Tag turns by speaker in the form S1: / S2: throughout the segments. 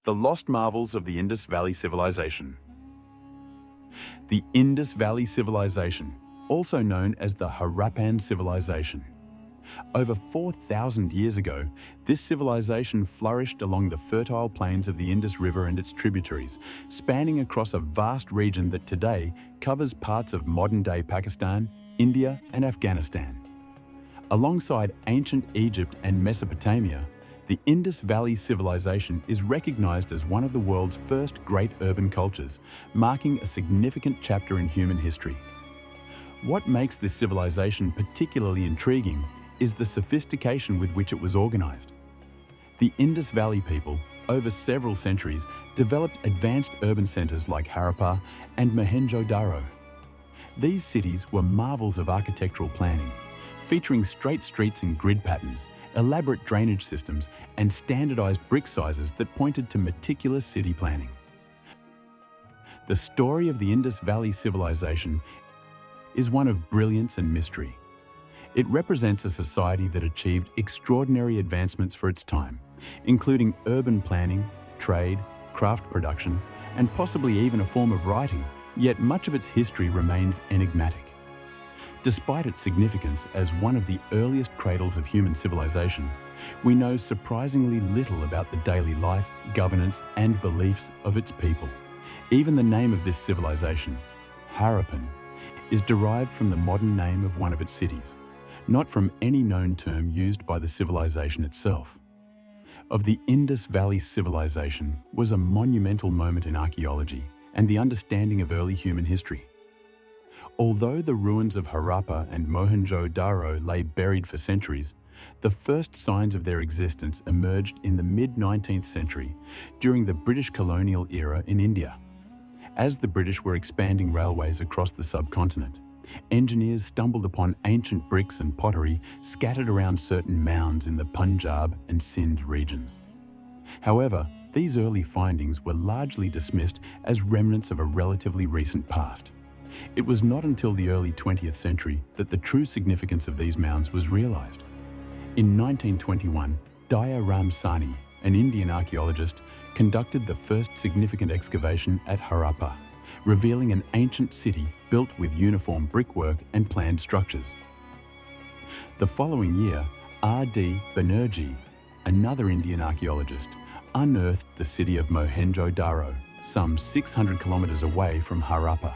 S1: The Lost Marvels of the Indus Valley Civilization. The Indus Valley Civilization, also known as the Harappan Civilization. Over 4,000 years ago, this civilization flourished along the fertile plains of the Indus River and its tributaries, spanning across a vast region that today covers parts of modern-day Pakistan, India, and Afghanistan. Alongside ancient Egypt and Mesopotamia, the Indus Valley Civilization is recognized as one of the world's first great urban cultures, marking a significant chapter in human history. What makes this civilization particularly intriguing is the sophistication with which it was organized. The Indus Valley people, over several centuries, developed advanced urban centers like Harappa and Mohenjo-daro. These cities were marvels of architectural planning, featuring straight streets and grid patterns, elaborate drainage systems, and standardized brick sizes that pointed to meticulous city planning. The story of the Indus Valley Civilization is one of brilliance and mystery. It represents a society that achieved extraordinary advancements for its time, including urban planning, trade, craft production, and possibly even a form of writing, yet much of its history remains enigmatic. Despite its significance as one of the earliest cradles of human civilization, we know surprisingly little about the daily life, governance, and beliefs of its people. Even the name of this civilization, Harappan, is derived from the modern name of one of its cities, not from any known term used by the civilization itself. Of the Indus Valley Civilization was a monumental moment in archaeology and the understanding of early human history. Although the ruins of Harappa and Mohenjo-daro lay buried for centuries, the first signs of their existence emerged in the mid-19th century during the British colonial era in India. As the British were expanding railways across the subcontinent, engineers stumbled upon ancient bricks and pottery scattered around certain mounds in the Punjab and Sindh regions. However, these early findings were largely dismissed as remnants of a relatively recent past. It was not until the early 20th century that the true significance of these mounds was realized. In 1921, Daya Ram Sani, an Indian archaeologist, conducted the first significant excavation at Harappa, revealing an ancient city built with uniform brickwork and planned structures. The following year, R.D. Banerjee, another Indian archaeologist, unearthed the city of Mohenjo-daro, some 600 kilometers away from Harappa.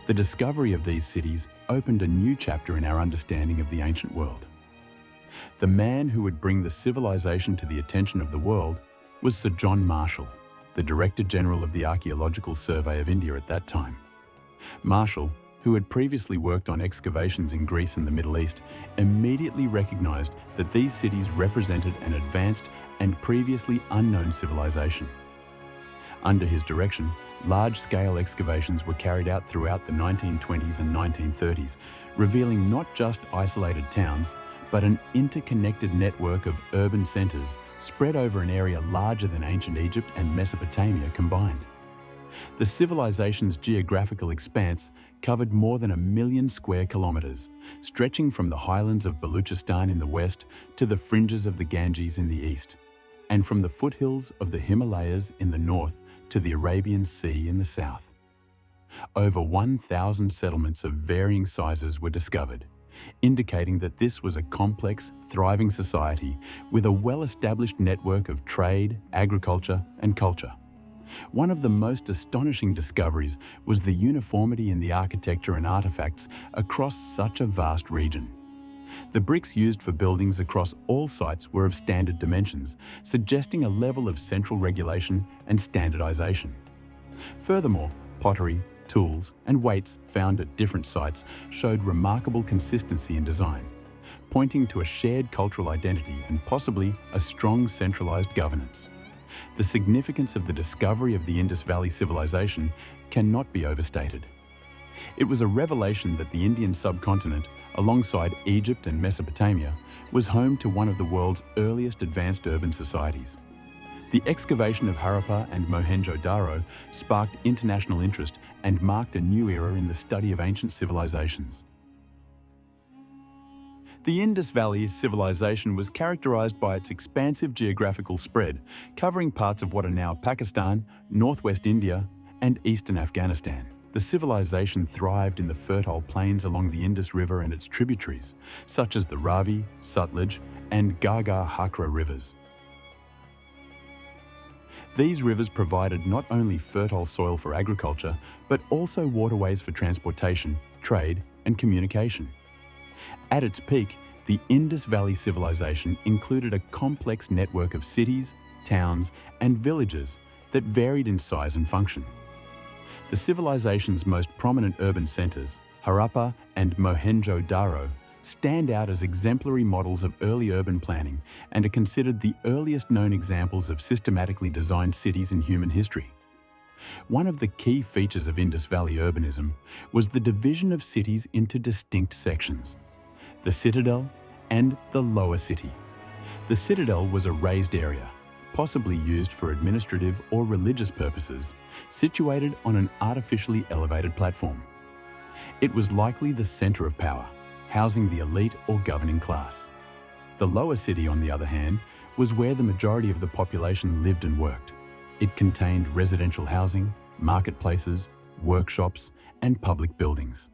S1: The discovery of these cities opened a new chapter in our understanding of the ancient world. The man who would bring the civilization to the attention of the world was Sir John Marshall, the Director General of the Archaeological Survey of India at that time. Marshall, who had previously worked on excavations in Greece and the Middle East, immediately recognized that these cities represented an advanced and previously unknown civilization. Under his direction, large-scale excavations were carried out throughout the 1920s and 1930s, revealing not just isolated towns, but an interconnected network of urban centers spread over an area larger than ancient Egypt and Mesopotamia combined. The civilization's geographical expanse covered more than 1 million square kilometers, stretching from the highlands of Baluchistan in the west to the fringes of the Ganges in the east, and from the foothills of the Himalayas in the north to the Arabian Sea in the south. Over 1,000 settlements of varying sizes were discovered, indicating that this was a complex, thriving society with a well-established network of trade, agriculture, and culture. One of the most astonishing discoveries was the uniformity in the architecture and artifacts across such a vast region. The bricks used for buildings across all sites were of standard dimensions, suggesting a level of central regulation and standardization. Furthermore, pottery, tools, and weights found at different sites showed remarkable consistency in design, pointing to a shared cultural identity and possibly a strong centralized governance. The significance of the discovery of the Indus Valley Civilization cannot be overstated. It was a revelation that the Indian subcontinent, alongside Egypt and Mesopotamia, was home to one of the world's earliest advanced urban societies. The excavation of Harappa and Mohenjo-daro sparked international interest and marked a new era in the study of ancient civilizations. The Indus Valley Civilization was characterized by its expansive geographical spread, covering parts of what are now Pakistan, northwest India, and eastern Afghanistan. The civilization thrived in the fertile plains along the Indus River and its tributaries, such as the Ravi, Sutlej, and Ghaggar-Hakra rivers. These rivers provided not only fertile soil for agriculture, but also waterways for transportation, trade, and communication. At its peak, the Indus Valley Civilization included a complex network of cities, towns, and villages that varied in size and function. The civilization's most prominent urban centers, Harappa and Mohenjo-daro, stand out as exemplary models of early urban planning and are considered the earliest known examples of systematically designed cities in human history. One of the key features of Indus Valley urbanism was the division of cities into distinct sections: the citadel and the lower city. The citadel was a raised area, possibly used for administrative or religious purposes, situated on an artificially elevated platform. It was likely the center of power, housing the elite or governing class. The lower city, on the other hand, was where the majority of the population lived and worked. It contained residential housing, marketplaces, workshops, and public buildings.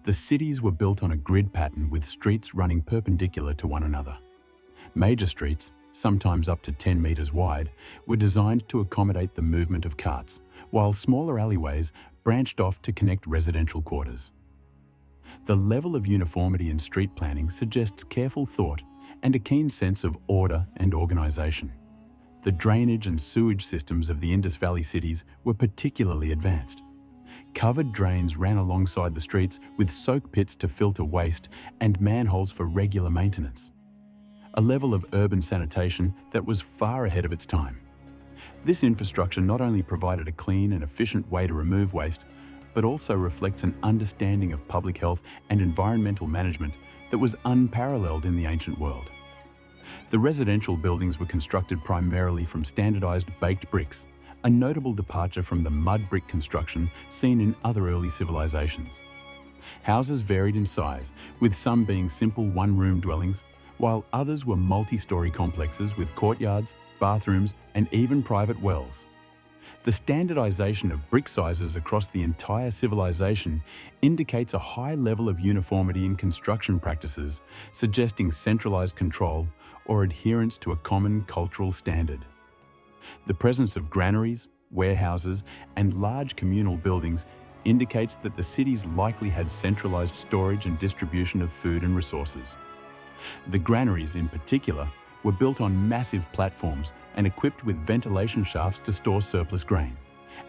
S1: The cities were built on a grid pattern with streets running perpendicular to one another. Major streets, sometimes up to 10 meters wide, were designed to accommodate the movement of carts, while smaller alleyways branched off to connect residential quarters. The level of uniformity in street planning suggests careful thought and a keen sense of order and organization. The drainage and sewage systems of the Indus Valley cities were particularly advanced. Covered drains ran alongside the streets with soak pits to filter waste and manholes for regular maintenance. A level of urban sanitation that was far ahead of its time. This infrastructure not only provided a clean and efficient way to remove waste, but also reflects an understanding of public health and environmental management that was unparalleled in the ancient world. The residential buildings were constructed primarily from standardized baked bricks, a notable departure from the mud brick construction seen in other early civilizations. Houses varied in size, with some being simple one-room dwellings, while others were multi-story complexes with courtyards, bathrooms, and even private wells. The standardization of brick sizes across the entire civilization indicates a high level of uniformity in construction practices, suggesting centralized control or adherence to a common cultural standard. The presence of granaries, warehouses, and large communal buildings indicates that the cities likely had centralized storage and distribution of food and resources. The granaries, in particular, were built on massive platforms and equipped with ventilation shafts to store surplus grain,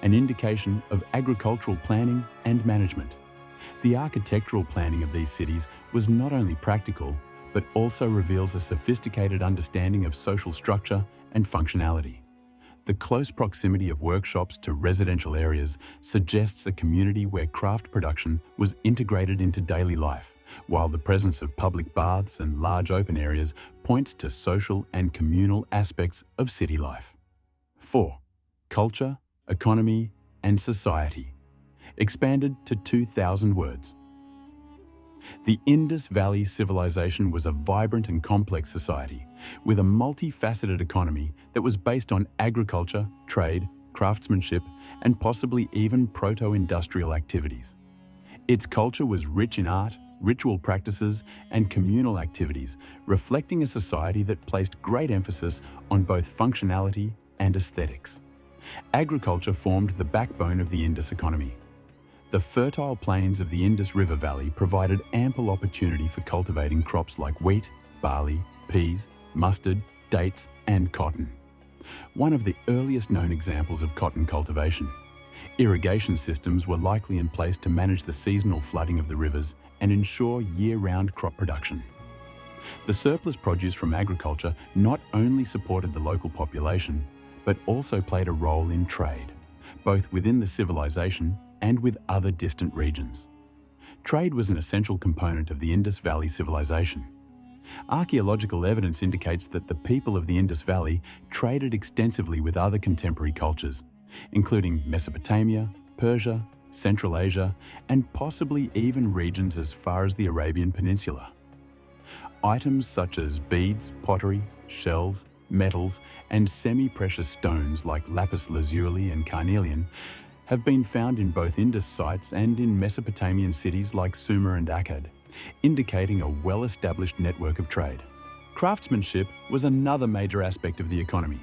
S1: an indication of agricultural planning and management. The architectural planning of these cities was not only practical, but also reveals a sophisticated understanding of social structure and functionality. The close proximity of workshops to residential areas suggests a community where craft production was integrated into daily life, while the presence of public baths and large open areas points to social and communal aspects of city life. 4. Culture, economy, and society. Expanded to 2,000 words. The Indus Valley Civilization was a vibrant and complex society, with a multifaceted economy that was based on agriculture, trade, craftsmanship, and possibly even proto-industrial activities. Its culture was rich in art, ritual practices, and communal activities, reflecting a society that placed great emphasis on both functionality and aesthetics. Agriculture formed the backbone of the Indus economy. The fertile plains of the Indus River Valley provided ample opportunity for cultivating crops like wheat, barley, peas, mustard, dates, and cotton. One of the earliest known examples of cotton cultivation. Irrigation systems were likely in place to manage the seasonal flooding of the rivers and ensure year-round crop production. The surplus produce from agriculture not only supported the local population, but also played a role in trade, both within the civilization and with other distant regions. Trade was an essential component of the Indus Valley Civilization. Archaeological evidence indicates that the people of the Indus Valley traded extensively with other contemporary cultures, including Mesopotamia, Persia, Central Asia, and possibly even regions as far as the Arabian Peninsula. Items such as beads, pottery, shells, metals, and semi-precious stones like lapis lazuli and carnelian have been found in both Indus sites and in Mesopotamian cities like Sumer and Akkad, indicating a well-established network of trade. Craftsmanship was another major aspect of the economy.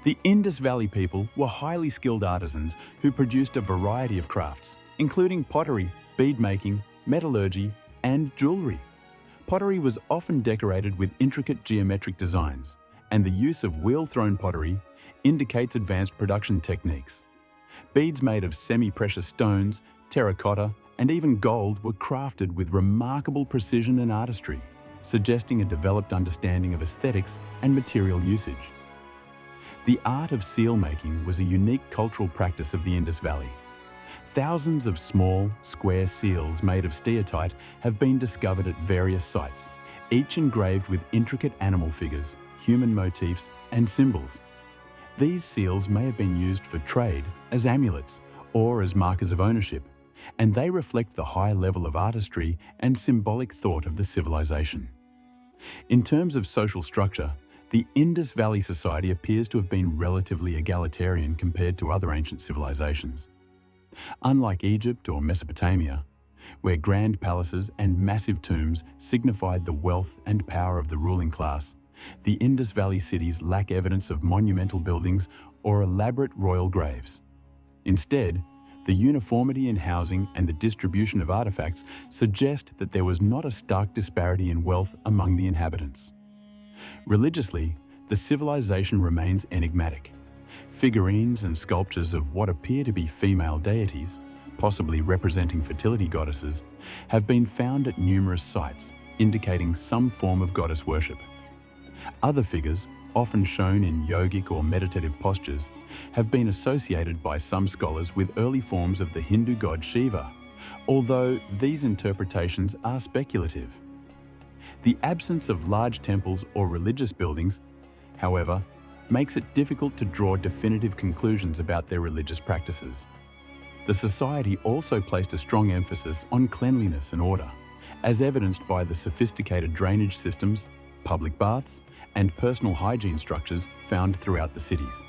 S1: The Indus Valley people were highly skilled artisans who produced a variety of crafts, including pottery, bead making, metallurgy, and jewelry. Pottery was often decorated with intricate geometric designs, and the use of wheel-thrown pottery indicates advanced production techniques. Beads made of semi-precious stones, terracotta, and even gold were crafted with remarkable precision and artistry, suggesting a developed understanding of aesthetics and material usage. The art of seal making was a unique cultural practice of the Indus Valley. Thousands of small, square seals made of steatite have been discovered at various sites, each engraved with intricate animal figures, human motifs, and symbols. These seals may have been used for trade, as amulets, or as markers of ownership, and they reflect the high level of artistry and symbolic thought of the civilization. In terms of social structure, the Indus Valley society appears to have been relatively egalitarian compared to other ancient civilizations. Unlike Egypt or Mesopotamia, where grand palaces and massive tombs signified the wealth and power of the ruling class, the Indus Valley cities lack evidence of monumental buildings or elaborate royal graves. Instead, the uniformity in housing and the distribution of artifacts suggest that there was not a stark disparity in wealth among the inhabitants. Religiously, the civilization remains enigmatic. Figurines and sculptures of what appear to be female deities, possibly representing fertility goddesses, have been found at numerous sites, indicating some form of goddess worship. Other figures, often shown in yogic or meditative postures, have been associated by some scholars with early forms of the Hindu god Shiva, although these interpretations are speculative. The absence of large temples or religious buildings, however, makes it difficult to draw definitive conclusions about their religious practices. The society also placed a strong emphasis on cleanliness and order, as evidenced by the sophisticated drainage systems, public baths, and personal hygiene structures found throughout the cities.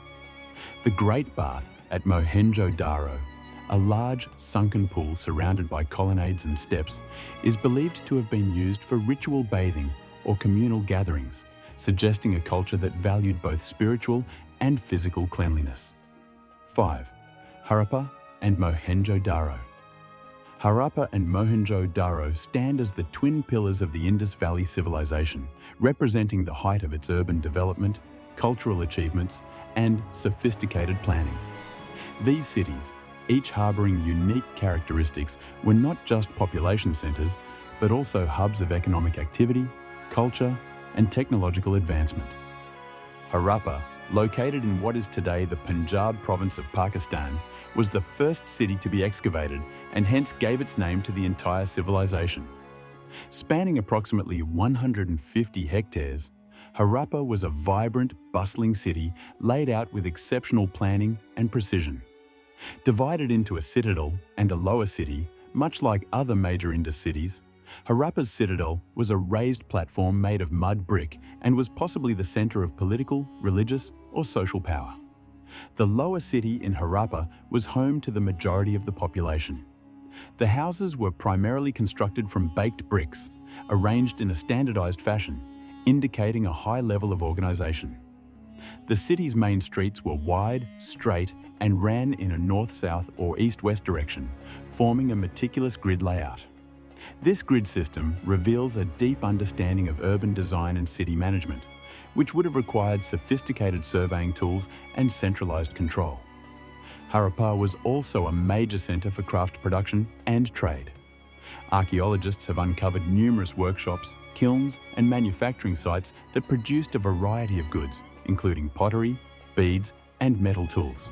S1: The Great Bath at Mohenjo-daro, a large sunken pool surrounded by colonnades and steps, is believed to have been used for ritual bathing or communal gatherings, suggesting a culture that valued both spiritual and physical cleanliness. 5. Harappa and Mohenjo-daro. Harappa and Mohenjo-daro stand as the twin pillars of the Indus Valley Civilization, representing the height of its urban development, cultural achievements, and sophisticated planning. These cities, each harboring unique characteristics, were not just population centers, but also hubs of economic activity, culture, and technological advancement. Harappa, located in what is today the Punjab province of Pakistan, was the first city to be excavated and hence gave its name to the entire civilization. Spanning approximately 150 hectares, Harappa was a vibrant, bustling city laid out with exceptional planning and precision. Divided into a citadel and a lower city, much like other major Indus cities, Harappa's citadel was a raised platform made of mud brick and was possibly the center of political, religious, or social power. The lower city in Harappa was home to the majority of the population. The houses were primarily constructed from baked bricks, arranged in a standardized fashion, indicating a high level of organization. The city's main streets were wide, straight, and ran in a north-south or east-west direction, forming a meticulous grid layout. This grid system reveals a deep understanding of urban design and city management, which would have required sophisticated surveying tools and centralized control. Harappa was also a major center for craft production and trade. Archaeologists have uncovered numerous workshops, kilns, and manufacturing sites that produced a variety of goods, including pottery, beads, and metal tools.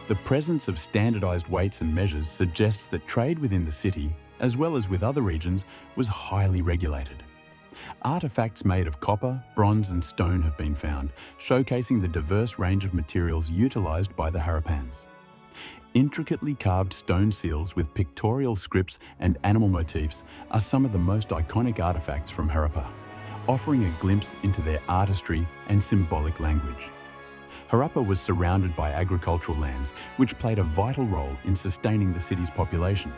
S1: The presence of standardized weights and measures suggests that trade within the city, as well as with other regions, was highly regulated. Artifacts made of copper, bronze, and stone have been found, showcasing the diverse range of materials utilized by the Harappans. Intricately carved stone seals with pictorial scripts and animal motifs are some of the most iconic artifacts from Harappa. offering a glimpse into their artistry and symbolic language. Harappa was surrounded by agricultural lands, which played a vital role in sustaining the city's population.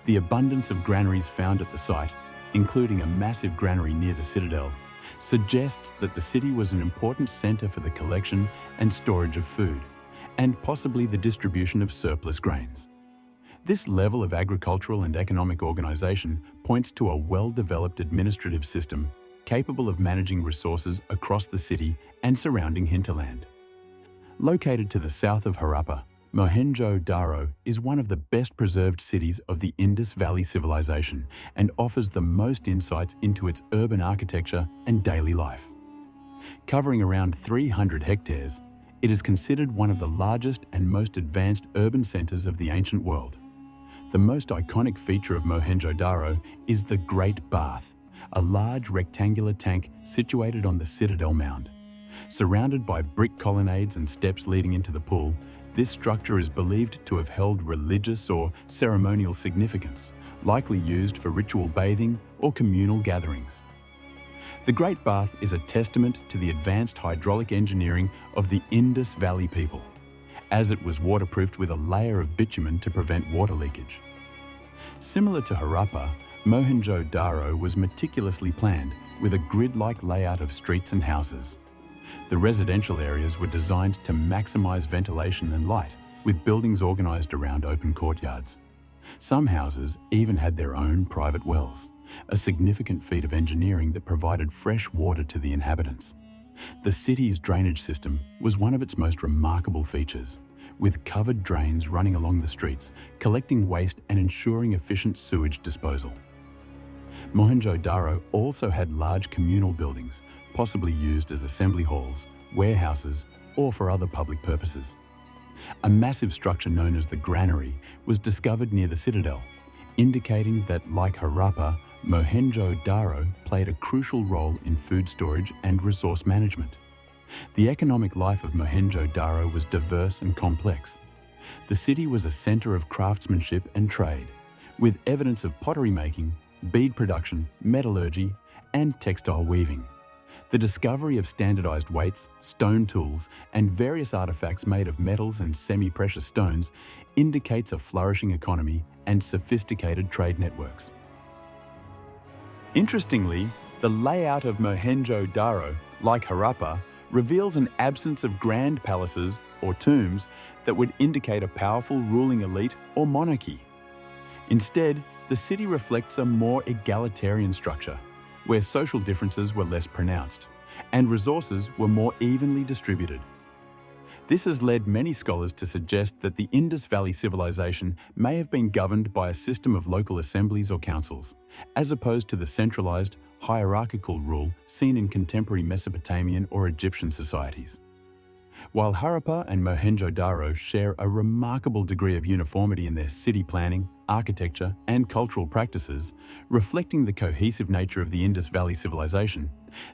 S1: The abundance of granaries found at the site, including a massive granary near the citadel, suggests that the city was an important center for the collection and storage of food, and possibly the distribution of surplus grains. This level of agricultural and economic organization points to a well-developed administrative system capable of managing resources across the city and surrounding hinterland. Located to the south of Harappa, Mohenjo-daro is one of the best preserved cities of the Indus Valley Civilization and offers the most insights into its urban architecture and daily life. Covering around 300 hectares, it is considered one of the largest and most advanced urban centers of the ancient world. The most iconic feature of Mohenjo-daro is the Great Bath, a large rectangular tank situated on the citadel mound. Surrounded by brick colonnades and steps leading into the pool, this structure is believed to have held religious or ceremonial significance, likely used for ritual bathing or communal gatherings. The Great Bath is a testament to the advanced hydraulic engineering of the Indus Valley people, as it was waterproofed with a layer of bitumen to prevent water leakage. Similar to Harappa, Mohenjo-daro was meticulously planned with a grid-like layout of streets and houses. The residential areas were designed to maximize ventilation and light, with buildings organized around open courtyards. Some houses even had their own private wells, a significant feat of engineering that provided fresh water to the inhabitants. The city's drainage system was one of its most remarkable features, with covered drains running along the streets, collecting waste and ensuring efficient sewage disposal. Mohenjo-daro also had large communal buildings, possibly used as assembly halls, warehouses, or for other public purposes. A massive structure known as the granary was discovered near the citadel, indicating that, like Harappa, Mohenjo-daro played a crucial role in food storage and resource management. The economic life of Mohenjo-daro was diverse and complex. The city was a center of craftsmanship and trade, with evidence of pottery making, bead production, metallurgy, and textile weaving. The discovery of standardized weights, stone tools, and various artifacts made of metals and semi-precious stones indicates a flourishing economy and sophisticated trade networks. Interestingly, the layout of Mohenjo-daro, like Harappa, reveals an absence of grand palaces or tombs that would indicate a powerful ruling elite or monarchy. Instead, the city reflects a more egalitarian structure, where social differences were less pronounced, and resources were more evenly distributed. This has led many scholars to suggest that the Indus Valley Civilization may have been governed by a system of local assemblies or councils, as opposed to the centralized, hierarchical rule seen in contemporary Mesopotamian or Egyptian societies. While Harappa and Mohenjo-daro share a remarkable degree of uniformity in their city planning, architecture, and cultural practices, reflecting the cohesive nature of the Indus Valley Civilization,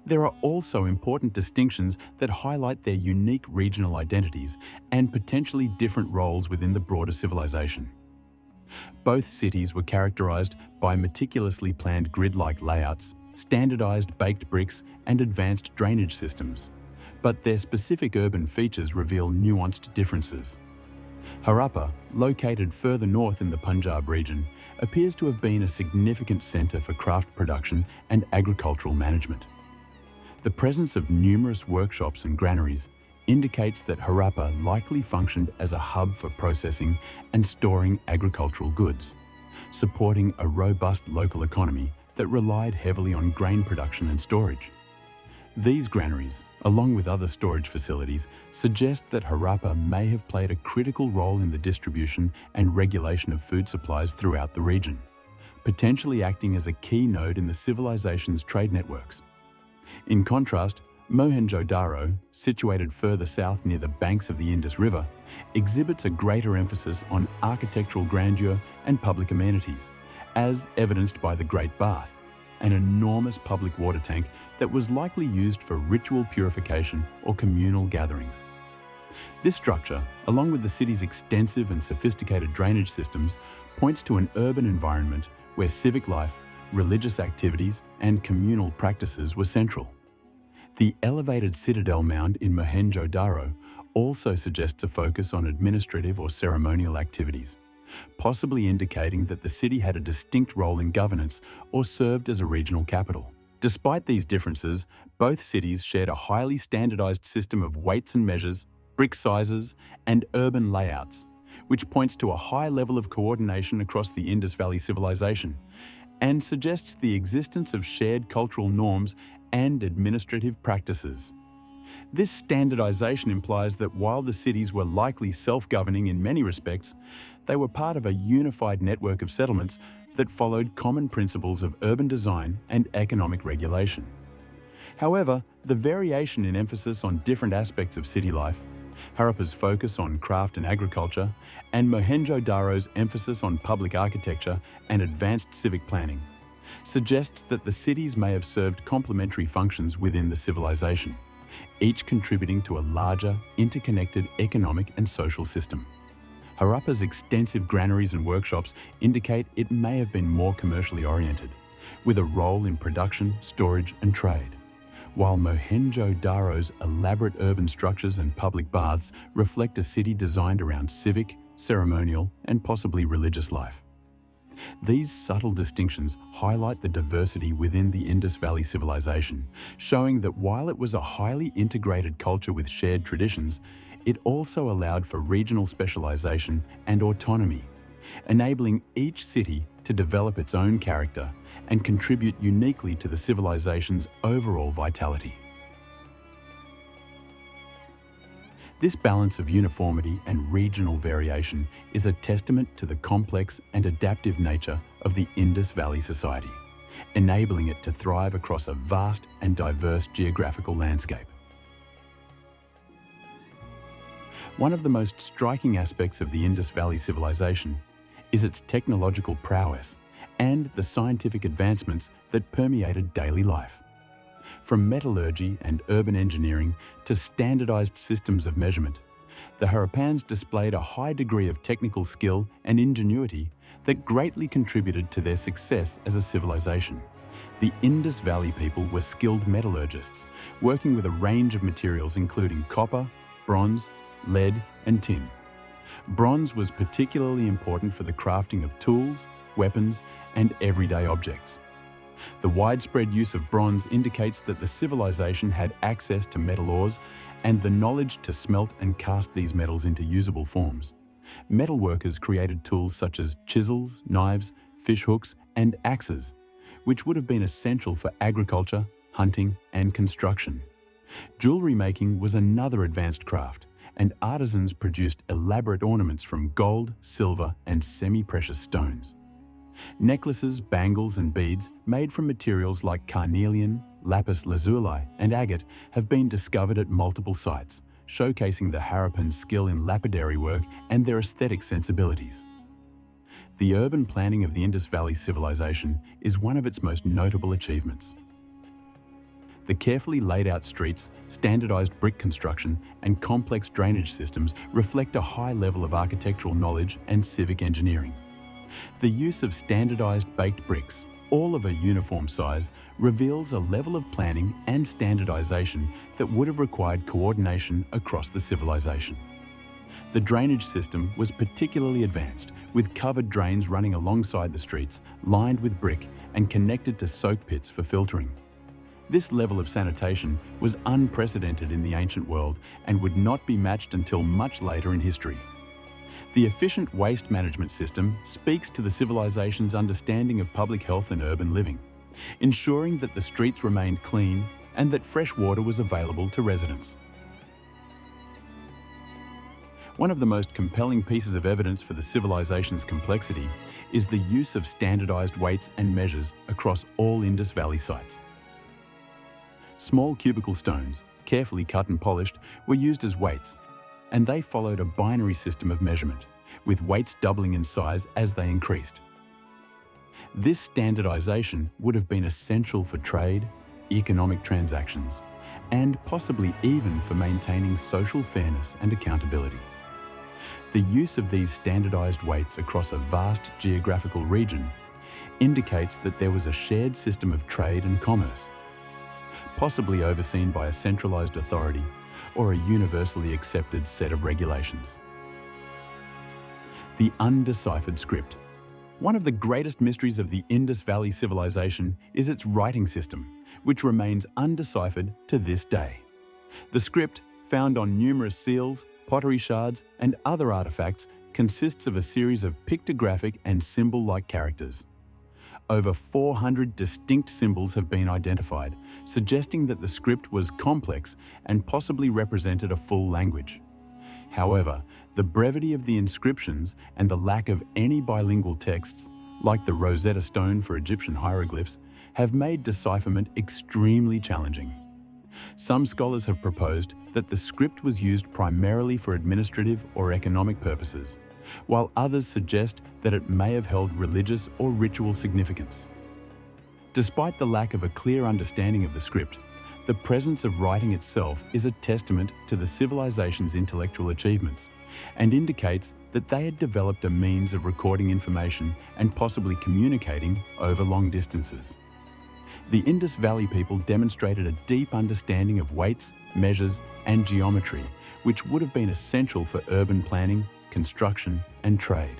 S1: there are also important distinctions that highlight their unique regional identities and potentially different roles within the broader civilization. Both cities were characterized by meticulously planned grid-like layouts, standardized baked bricks, and advanced drainage systems, but their specific urban features reveal nuanced differences. Harappa, located further north in the Punjab region, appears to have been a significant center for craft production and agricultural management. The presence of numerous workshops and granaries indicates that Harappa likely functioned as a hub for processing and storing agricultural goods, supporting a robust local economy that relied heavily on grain production and storage. These granaries, along with other storage facilities, suggest that Harappa may have played a critical role in the distribution and regulation of food supplies throughout the region, potentially acting as a key node in the civilization's trade networks. In contrast, Mohenjo-daro, situated further south near the banks of the Indus River, exhibits a greater emphasis on architectural grandeur and public amenities, as evidenced by the Great Bath, an enormous public water tank that was likely used for ritual purification or communal gatherings. This structure, along with the city's extensive and sophisticated drainage systems, points to an urban environment where civic life, religious activities, and communal practices were central. The elevated citadel mound in Mohenjo-daro also suggests a focus on administrative or ceremonial activities, possibly indicating that the city had a distinct role in governance or served as a regional capital. Despite these differences, both cities shared a highly standardized system of weights and measures, brick sizes, and urban layouts, which points to a high level of coordination across the Indus Valley Civilization and suggests the existence of shared cultural norms and administrative practices. This standardization implies that while the cities were likely self-governing in many respects, they were part of a unified network of settlements that followed common principles of urban design and economic regulation. However, the variation in emphasis on different aspects of city life, Harappa's focus on craft and agriculture, and Mohenjo-daro's emphasis on public architecture and advanced civic planning, suggests that the cities may have served complementary functions within the civilization, each contributing to a larger, interconnected economic and social system. Harappa's extensive granaries and workshops indicate it may have been more commercially oriented, with a role in production, storage, and trade, while Mohenjo-daro's elaborate urban structures and public baths reflect a city designed around civic, ceremonial, and possibly religious life. These subtle distinctions highlight the diversity within the Indus Valley Civilization, showing that while it was a highly integrated culture with shared traditions, it also allowed for regional specialization and autonomy, enabling each city to develop its own character and contribute uniquely to the civilization's overall vitality. This balance of uniformity and regional variation is a testament to the complex and adaptive nature of the Indus Valley society, enabling it to thrive across a vast and diverse geographical landscape. One of the most striking aspects of the Indus Valley Civilization is its technological prowess and the scientific advancements that permeated daily life. From metallurgy and urban engineering to standardized systems of measurement, the Harappans displayed a high degree of technical skill and ingenuity that greatly contributed to their success as a civilization. The Indus Valley people were skilled metallurgists, working with a range of materials including copper, bronze, lead, and tin. Bronze was particularly important for the crafting of tools, weapons, and everyday objects. The widespread use of bronze indicates that the civilization had access to metal ores and the knowledge to smelt and cast these metals into usable forms. Metalworkers created tools such as chisels, knives, fish hooks, and axes, which would have been essential for agriculture, hunting, and construction. Jewelry making was another advanced craft, and artisans produced elaborate ornaments from gold, silver, and semi-precious stones. Necklaces, bangles, and beads made from materials like carnelian, lapis lazuli, and agate have been discovered at multiple sites, showcasing the Harappan skill in lapidary work and their aesthetic sensibilities. The urban planning of the Indus Valley Civilization is one of its most notable achievements. The carefully laid out streets, standardized brick construction, and complex drainage systems reflect a high level of architectural knowledge and civic engineering. The use of standardized baked bricks, all of a uniform size, reveals a level of planning and standardization that would have required coordination across the civilization. The drainage system was particularly advanced, with covered drains running alongside the streets, lined with brick and connected to soak pits for filtering. This level of sanitation was unprecedented in the ancient world and would not be matched until much later in history. The efficient waste management system speaks to the civilization's understanding of public health and urban living, ensuring that the streets remained clean and that fresh water was available to residents. One of the most compelling pieces of evidence for the civilization's complexity is the use of standardized weights and measures across all Indus Valley sites. Small cubical stones, carefully cut and polished, were used as weights, and they followed a binary system of measurement, with weights doubling in size as they increased. This standardization would have been essential for trade, economic transactions, and possibly even for maintaining social fairness and accountability. The use of these standardized weights across a vast geographical region indicates that there was a shared system of trade and commerce, possibly overseen by a centralized authority or a universally accepted set of regulations. The undeciphered script. One of the greatest mysteries of the Indus Valley Civilization is its writing system, which remains undeciphered to this day. The script, found on numerous seals, pottery shards, and other artifacts, consists of a series of pictographic and symbol-like characters. Over 400 distinct symbols have been identified, suggesting that the script was complex and possibly represented a full language. However, the brevity of the inscriptions and the lack of any bilingual texts, like the Rosetta Stone for Egyptian hieroglyphs, have made decipherment extremely challenging. Some scholars have proposed that the script was used primarily for administrative or economic purposes, while others suggest that it may have held religious or ritual significance. Despite the lack of a clear understanding of the script, the presence of writing itself is a testament to the civilization's intellectual achievements and indicates that they had developed a means of recording information and possibly communicating over long distances. The Indus Valley people demonstrated a deep understanding of weights, measures, and geometry, which would have been essential for urban planning, construction, and trade.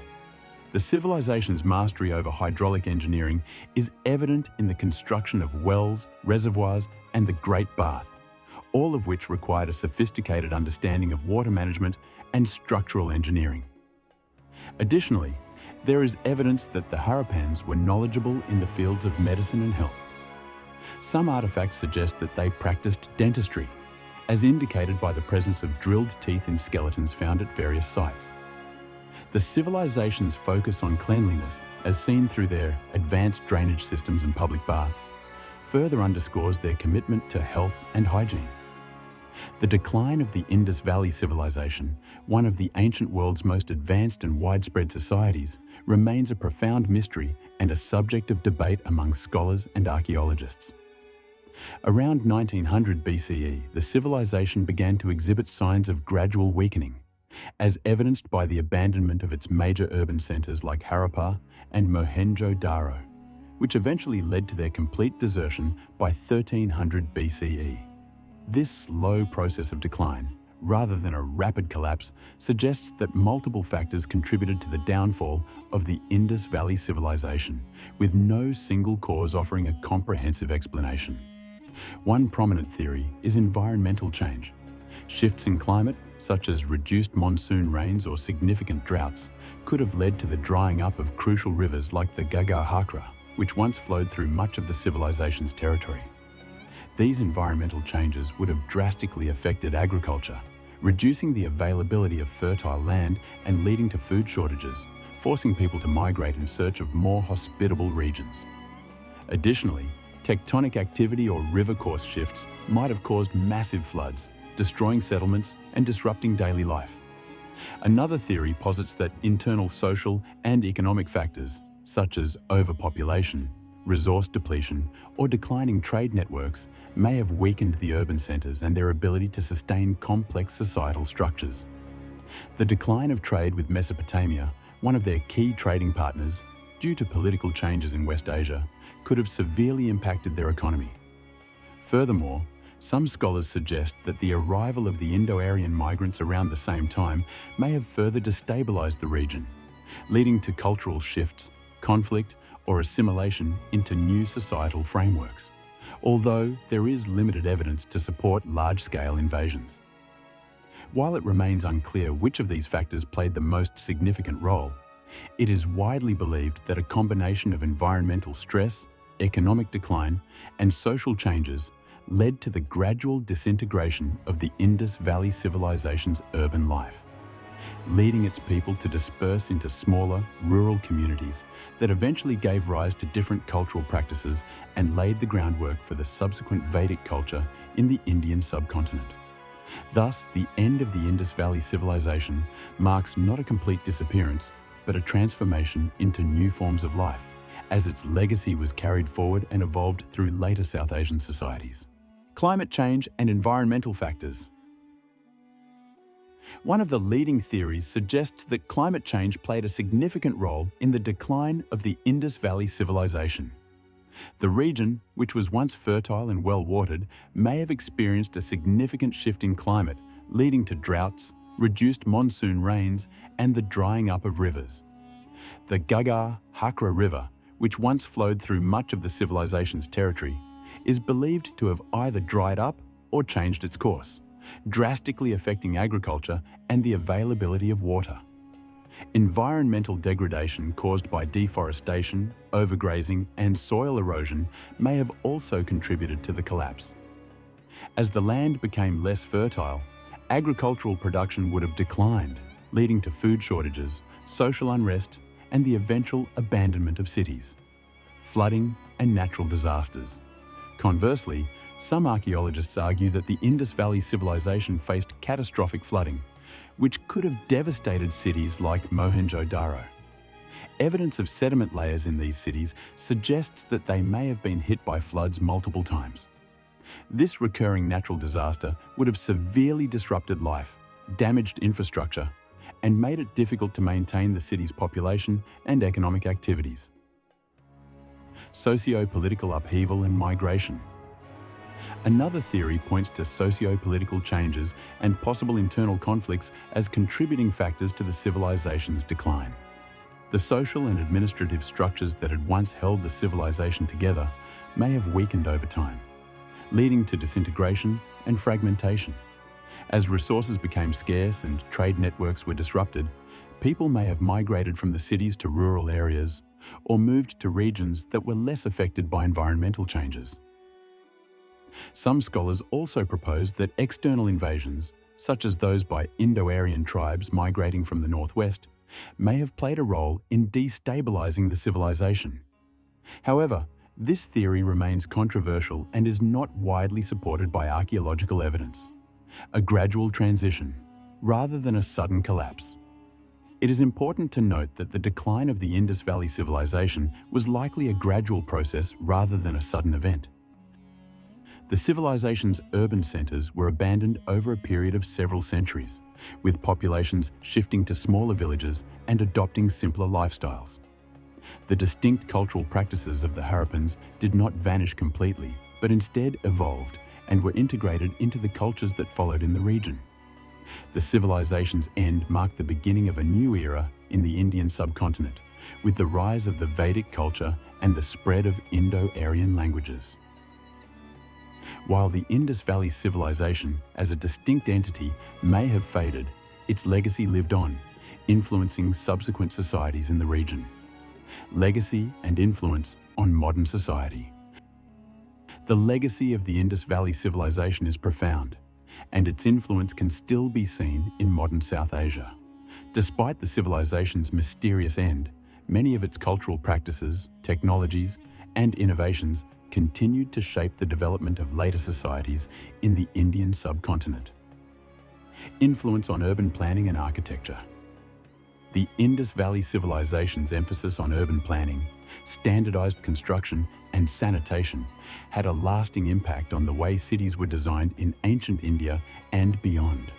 S1: The civilization's mastery over hydraulic engineering is evident in the construction of wells, reservoirs, and the Great Bath, all of which required a sophisticated understanding of water management and structural engineering. Additionally, there is evidence that the Harappans were knowledgeable in the fields of medicine and health. Some artifacts suggest that they practiced dentistry, as indicated by the presence of drilled teeth in skeletons found at various sites. The civilization's focus on cleanliness, as seen through their advanced drainage systems and public baths, further underscores their commitment to health and hygiene. The decline of the Indus Valley Civilization, one of the ancient world's most advanced and widespread societies, remains a profound mystery and a subject of debate among scholars and archaeologists. Around 1900 BCE, the civilization began to exhibit signs of gradual weakening, as evidenced by the abandonment of its major urban centers like Harappa and Mohenjo-daro, which eventually led to their complete desertion by 1300 BCE. This slow process of decline, rather than a rapid collapse, suggests that multiple factors contributed to the downfall of the Indus Valley Civilization, with no single cause offering a comprehensive explanation. One prominent theory is environmental change. Shifts in climate, such as reduced monsoon rains or significant droughts, could have led to the drying up of crucial rivers like the Gagahakra, which once flowed through much of the civilization's territory. These environmental changes would have drastically affected agriculture, reducing the availability of fertile land and leading to food shortages, forcing people to migrate in search of more hospitable regions. Additionally, tectonic activity or river course shifts might have caused massive floods, destroying settlements and disrupting daily life. Another theory posits that internal social and economic factors, such as overpopulation, resource depletion, or declining trade networks, may have weakened the urban centers and their ability to sustain complex societal structures. The decline of trade with Mesopotamia, one of their key trading partners, due to political changes in West Asia, could have severely impacted their economy. Furthermore, some scholars suggest that the arrival of the Indo-Aryan migrants around the same time may have further destabilized the region, leading to cultural shifts, conflict, or assimilation into new societal frameworks, although there is limited evidence to support large-scale invasions. While it remains unclear which of these factors played the most significant role, it is widely believed that a combination of environmental stress, economic decline, and social changes led to the gradual disintegration of the Indus Valley Civilization's urban life, leading its people to disperse into smaller, rural communities that eventually gave rise to different cultural practices and laid the groundwork for the subsequent Vedic culture in the Indian subcontinent. Thus, the end of the Indus Valley Civilization marks not a complete disappearance, but a transformation into new forms of life, as its legacy was carried forward and evolved through later South Asian societies. Climate change and environmental factors. One of the leading theories suggests that climate change played a significant role in the decline of the Indus Valley Civilization. The region, which was once fertile and well-watered, may have experienced a significant shift in climate, leading to droughts, reduced monsoon rains, and the drying up of rivers. The Ghaggar-Hakra River, which once flowed through much of the civilization's territory, is believed to have either dried up or changed its course, drastically affecting agriculture and the availability of water. Environmental degradation caused by deforestation, overgrazing, and soil erosion may have also contributed to the collapse. As the land became less fertile, agricultural production would have declined, leading to food shortages, social unrest, and the eventual abandonment of cities, flooding, and natural disasters. Conversely, some archaeologists argue that the Indus Valley Civilization faced catastrophic flooding, which could have devastated cities like Mohenjo-daro. Evidence of sediment layers in these cities suggests that they may have been hit by floods multiple times. This recurring natural disaster would have severely disrupted life, damaged infrastructure, and made it difficult to maintain the city's population and economic activities. Socio-political upheaval and migration. Another theory points to socio-political changes and possible internal conflicts as contributing factors to the civilization's decline. The social and administrative structures that had once held the civilization together may have weakened over time, leading to disintegration and fragmentation. As resources became scarce and trade networks were disrupted, people may have migrated from the cities to rural areas or moved to regions that were less affected by environmental changes. Some scholars also propose that external invasions, such as those by Indo-Aryan tribes migrating from the northwest, may have played a role in destabilizing the civilization. However, this theory remains controversial and is not widely supported by archaeological evidence. A gradual transition, rather than a sudden collapse. It is important to note that the decline of the Indus Valley Civilization was likely a gradual process rather than a sudden event. The civilization's urban centers were abandoned over a period of several centuries, with populations shifting to smaller villages and adopting simpler lifestyles. The distinct cultural practices of the Harappans did not vanish completely, but instead evolved and were integrated into the cultures that followed in the region. The civilization's end marked the beginning of a new era in the Indian subcontinent, with the rise of the Vedic culture and the spread of Indo-Aryan languages. While the Indus Valley Civilization, as a distinct entity, may have faded, its legacy lived on, influencing subsequent societies in the region. Legacy and influence on modern society. The legacy of the Indus Valley Civilization is profound, and its influence can still be seen in modern South Asia. Despite the civilization's mysterious end, many of its cultural practices, technologies, and innovations continued to shape the development of later societies in the Indian subcontinent. Influence on urban planning and architecture. The Indus Valley Civilization's emphasis on urban planning, standardized construction, and sanitation had a lasting impact on the way cities were designed in ancient India and beyond.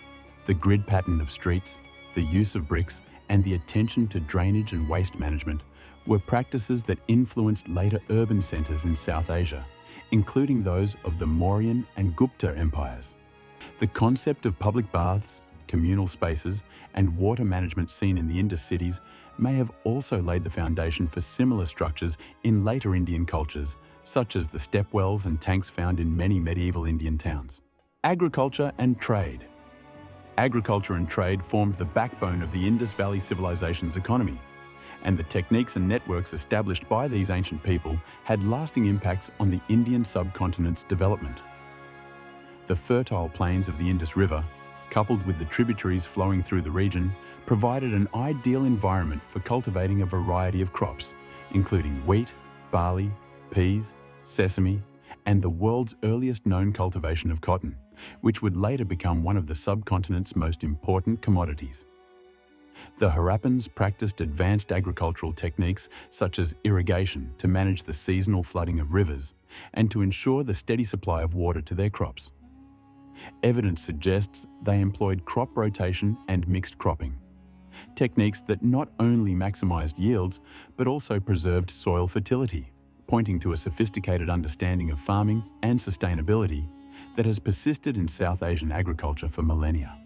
S1: The grid pattern of streets, the use of bricks, and the attention to drainage and waste management were practices that influenced later urban centers in South Asia, including those of the Mauryan and Gupta empires. The concept of public baths, communal spaces, and water management seen in the Indus cities may have also laid the foundation for similar structures in later Indian cultures, such as the stepwells and tanks found in many medieval Indian towns. Agriculture and trade. Agriculture and trade formed the backbone of the Indus Valley Civilization's economy, and the techniques and networks established by these ancient people had lasting impacts on the Indian subcontinent's development. The fertile plains of the Indus River, coupled with the tributaries flowing through the region, provided an ideal environment for cultivating a variety of crops, including wheat, barley, peas, sesame, and the world's earliest known cultivation of cotton, which would later become one of the subcontinent's most important commodities. The Harappans practiced advanced agricultural techniques such as irrigation to manage the seasonal flooding of rivers and to ensure the steady supply of water to their crops. Evidence suggests they employed crop rotation and mixed cropping, techniques that not only maximized yields, but also preserved soil fertility, pointing to a sophisticated understanding of farming and sustainability that has persisted in South Asian agriculture for millennia.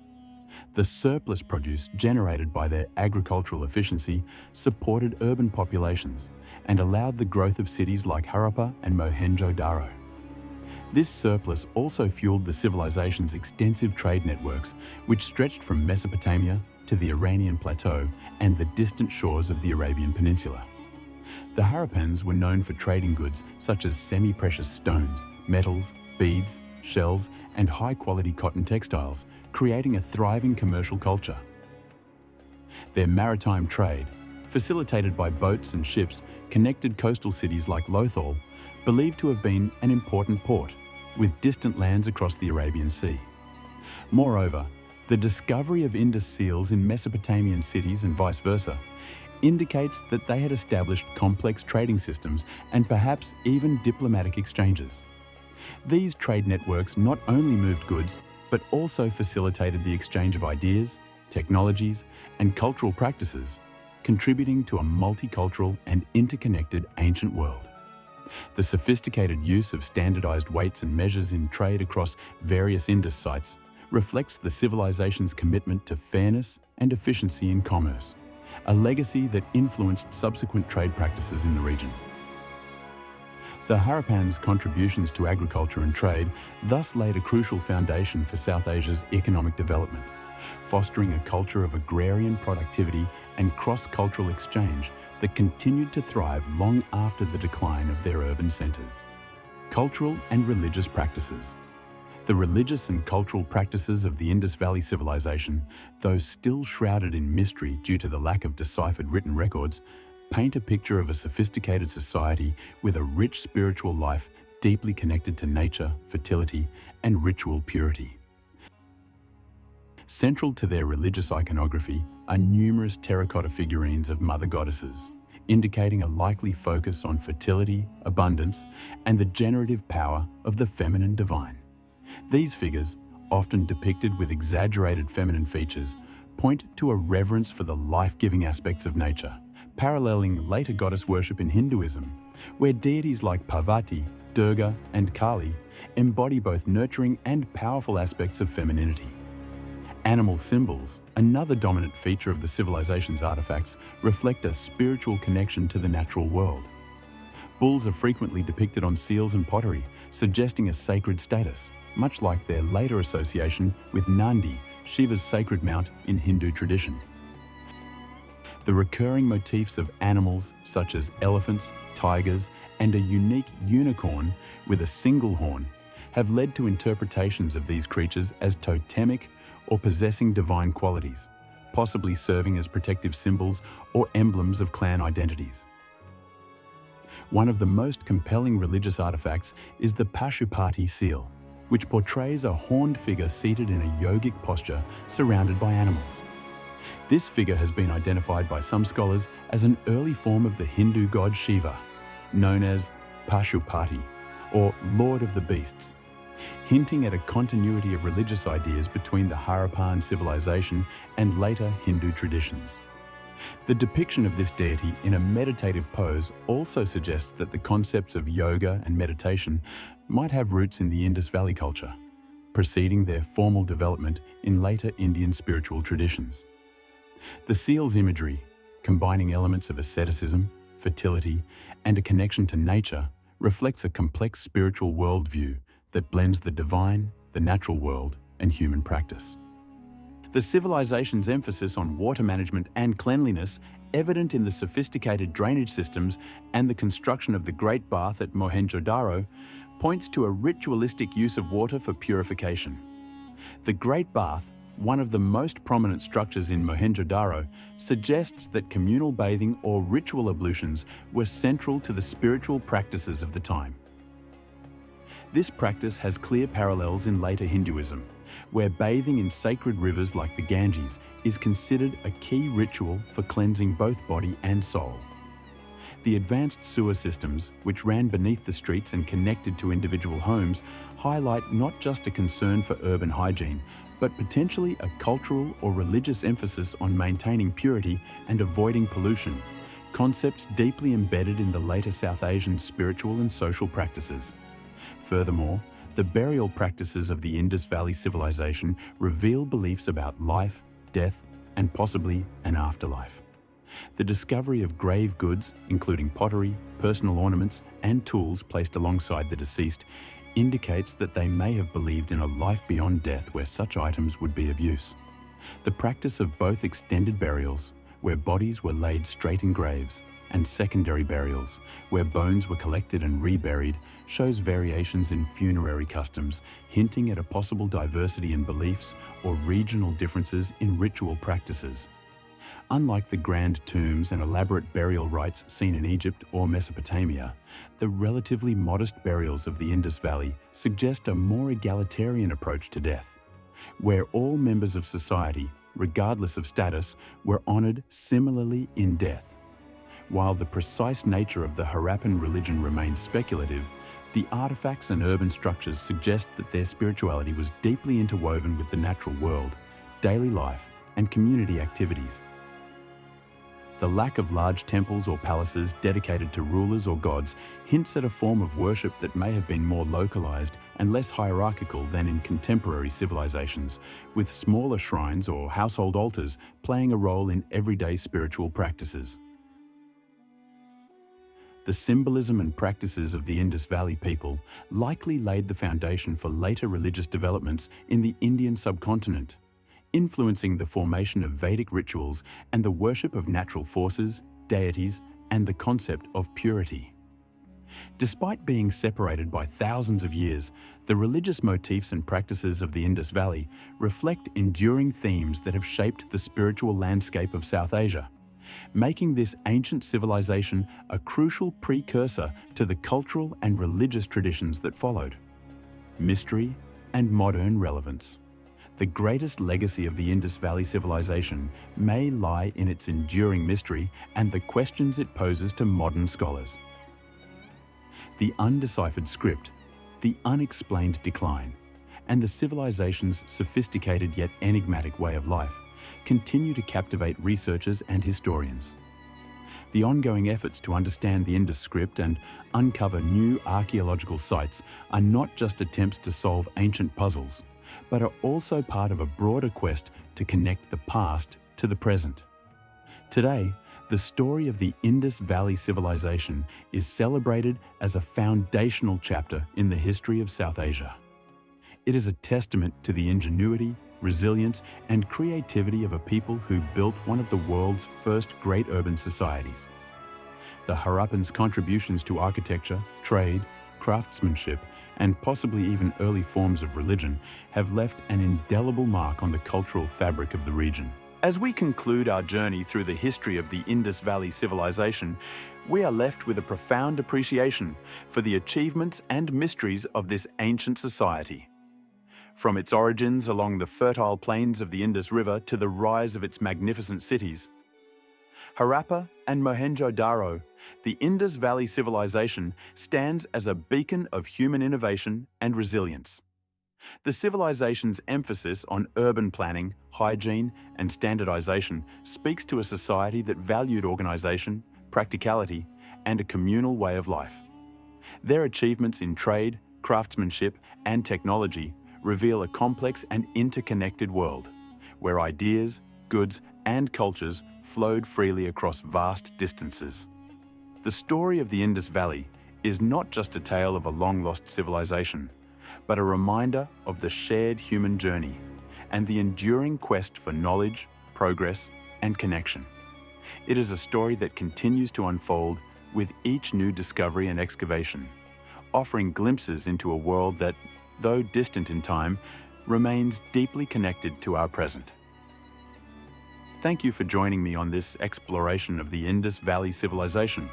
S1: The surplus produce generated by their agricultural efficiency supported urban populations and allowed the growth of cities like Harappa and Mohenjo-daro. This surplus also fueled the civilization's extensive trade networks, which stretched from Mesopotamia to the Iranian plateau and the distant shores of the Arabian Peninsula. The Harappans were known for trading goods such as semi-precious stones, metals, beads, shells, and high-quality cotton textiles, creating a thriving commercial culture. Their maritime trade, facilitated by boats and ships, connected coastal cities like Lothal, believed to have been an important port, with distant lands across the Arabian Sea. Moreover, the discovery of Indus seals in Mesopotamian cities and vice versa indicates that they had established complex trading systems and perhaps even diplomatic exchanges. These trade networks not only moved goods, but also facilitated the exchange of ideas, technologies, and cultural practices, contributing to a multicultural and interconnected ancient world. The sophisticated use of standardized weights and measures in trade across various Indus sites reflects the civilization's commitment to fairness and efficiency in commerce, a legacy that influenced subsequent trade practices in the region. The Harappans' contributions to agriculture and trade thus laid a crucial foundation for South Asia's economic development, fostering a culture of agrarian productivity and cross-cultural exchange that continued to thrive long after the decline of their urban centers. Cultural and religious practices. The religious and cultural practices of the Indus Valley Civilization, though still shrouded in mystery due to the lack of deciphered written records, paint a picture of a sophisticated society with a rich spiritual life deeply connected to nature, fertility, and ritual purity. Central to their religious iconography are numerous terracotta figurines of mother goddesses, indicating a likely focus on fertility, abundance, and the generative power of the feminine divine. These figures, often depicted with exaggerated feminine features, point to a reverence for the life-giving aspects of nature, paralleling later goddess worship in Hinduism, where deities like Parvati, Durga, and Kali embody both nurturing and powerful aspects of femininity. Animal symbols, another dominant feature of the civilization's artifacts, reflect a spiritual connection to the natural world. Bulls are frequently depicted on seals and pottery, suggesting a sacred status, much like their later association with Nandi, Shiva's sacred mount in Hindu tradition. The recurring motifs of animals such as elephants, tigers, and a unique unicorn with a single horn have led to interpretations of these creatures as totemic or possessing divine qualities, possibly serving as protective symbols or emblems of clan identities. One of the most compelling religious artifacts is the Pashupati seal, which portrays a horned figure seated in a yogic posture surrounded by animals. This figure has been identified by some scholars as an early form of the Hindu god Shiva, known as Pashupati, or Lord of the Beasts, hinting at a continuity of religious ideas between the Harappan civilization and later Hindu traditions. The depiction of this deity in a meditative pose also suggests that the concepts of yoga and meditation might have roots in the Indus Valley culture, preceding their formal development in later Indian spiritual traditions. The seal's imagery, combining elements of asceticism, fertility, and a connection to nature, reflects a complex spiritual worldview that blends the divine, the natural world, and human practice. The civilization's emphasis on water management and cleanliness, evident in the sophisticated drainage systems and the construction of the Great Bath at Mohenjo-daro, points to a ritualistic use of water for purification. The Great Bath, one of the most prominent structures in Mohenjo-daro, suggests that communal bathing or ritual ablutions were central to the spiritual practices of the time. This practice has clear parallels in later Hinduism, where bathing in sacred rivers like the Ganges is considered a key ritual for cleansing both body and soul. The advanced sewer systems, which ran beneath the streets and connected to individual homes, highlight not just a concern for urban hygiene, but potentially a cultural or religious emphasis on maintaining purity and avoiding pollution, concepts deeply embedded in the later South Asian spiritual and social practices. Furthermore, the burial practices of the Indus Valley Civilization reveal beliefs about life, death, and possibly an afterlife. The discovery of grave goods, including pottery, personal ornaments, and tools placed alongside the deceased, indicates that they may have believed in a life beyond death where such items would be of use. The practice of both extended burials, where bodies were laid straight in graves, and secondary burials, where bones were collected and reburied, shows variations in funerary customs, hinting at a possible diversity in beliefs or regional differences in ritual practices. Unlike the grand tombs and elaborate burial rites seen in Egypt or Mesopotamia, the relatively modest burials of the Indus Valley suggest a more egalitarian approach to death, where all members of society, regardless of status, were honored similarly in death. While the precise nature of the Harappan religion remains speculative, the artifacts and urban structures suggest that their spirituality was deeply interwoven with the natural world, daily life, and community activities. The lack of large temples or palaces dedicated to rulers or gods hints at a form of worship that may have been more localized and less hierarchical than in contemporary civilizations, with smaller shrines or household altars playing a role in everyday spiritual practices. The symbolism and practices of the Indus Valley people likely laid the foundation for later religious developments in the Indian subcontinent, influencing the formation of Vedic rituals and the worship of natural forces, deities, and the concept of purity. Despite being separated by thousands of years, the religious motifs and practices of the Indus Valley reflect enduring themes that have shaped the spiritual landscape of South Asia, making this ancient civilization a crucial precursor to the cultural and religious traditions that followed. Mystery and modern relevance. The greatest legacy of the Indus Valley Civilization may lie in its enduring mystery and the questions it poses to modern scholars. The undeciphered script, the unexplained decline, and the civilization's sophisticated yet enigmatic way of life continue to captivate researchers and historians. The ongoing efforts to understand the Indus script and uncover new archaeological sites are not just attempts to solve ancient puzzles, but are also part of a broader quest to connect the past to the present. Today, the story of the Indus Valley Civilization is celebrated as a foundational chapter in the history of South Asia. It is a testament to the ingenuity, resilience, and creativity of a people who built one of the world's first great urban societies. The Harappans' contributions to architecture, trade, craftsmanship, and possibly even early forms of religion have left an indelible mark on the cultural fabric of the region. As we conclude our journey through the history of the Indus Valley Civilization, we are left with a profound appreciation for the achievements and mysteries of this ancient society. From its origins along the fertile plains of the Indus River to the rise of its magnificent cities, Harappa and Mohenjo-daro, the Indus Valley Civilization stands as a beacon of human innovation and resilience. The civilization's emphasis on urban planning, hygiene, and standardization speaks to a society that valued organization, practicality, and a communal way of life. Their achievements in trade, craftsmanship, and technology reveal a complex and interconnected world, where ideas, goods, and cultures flowed freely across vast distances. The story of the Indus Valley is not just a tale of a long-lost civilization, but a reminder of the shared human journey and the enduring quest for knowledge, progress, and connection. It is a story that continues to unfold with each new discovery and excavation, offering glimpses into a world that, though distant in time, remains deeply connected to our present. Thank you for joining me on this exploration of the Indus Valley Civilization,